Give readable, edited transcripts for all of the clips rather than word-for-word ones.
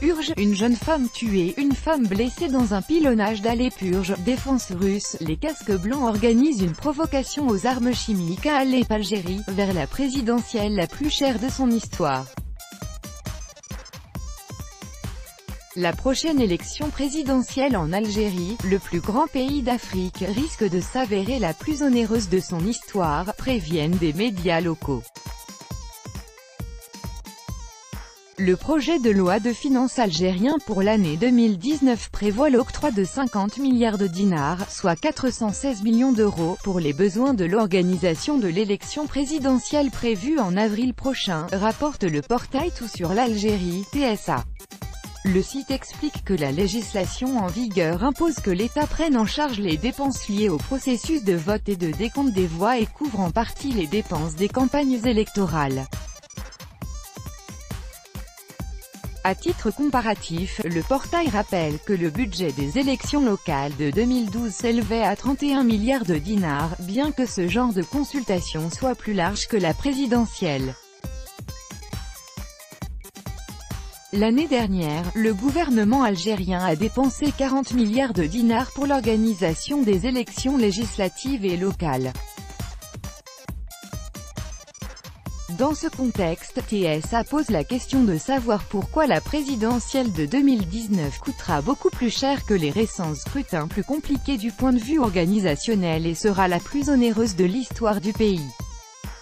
purge, une jeune femme tuée, une femme blessée dans un pilonnage d'allée purge, défense russe, les casques blancs organisent une provocation aux armes chimiques à Alep, Algérie, vers la présidentielle la plus chère de son histoire. La prochaine élection présidentielle en Algérie, le plus grand pays d'Afrique, risque de s'avérer la plus onéreuse de son histoire, préviennent des médias locaux. Le projet de loi de finances algérien pour l'année 2019 prévoit l'octroi de 50 milliards de dinars, soit 416 millions d'euros, pour les besoins de l'organisation de l'élection présidentielle prévue en avril prochain, rapporte le portail Tout sur l'Algérie, TSA. Le site explique que la législation en vigueur impose que l'État prenne en charge les dépenses liées au processus de vote et de décompte des voix et couvre en partie les dépenses des campagnes électorales. À titre comparatif, le portail rappelle que le budget des élections locales de 2012 s'élevait à 31 milliards de dinars, bien que ce genre de consultation soit plus large que la présidentielle. L'année dernière, le gouvernement algérien a dépensé 40 milliards de dinars pour l'organisation des élections législatives et locales. Dans ce contexte, TSA pose la question de savoir pourquoi la présidentielle de 2019 coûtera beaucoup plus cher que les récents scrutins plus compliqués du point de vue organisationnel et sera la plus onéreuse de l'histoire du pays.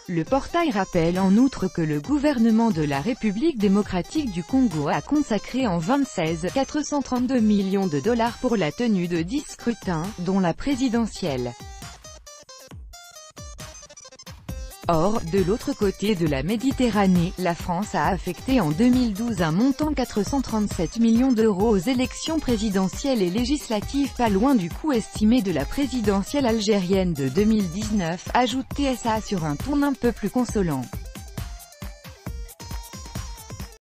Le portail rappelle en outre que le gouvernement de la République démocratique du Congo a consacré en 2016 432 millions de dollars pour la tenue de 10 scrutins, dont la présidentielle. Or, de l'autre côté de la Méditerranée, la France a affecté en 2012 un montant 437 millions d'euros aux élections présidentielles et législatives, pas loin du coût estimé de la présidentielle algérienne de 2019, ajoute TSA sur un ton un peu plus consolant.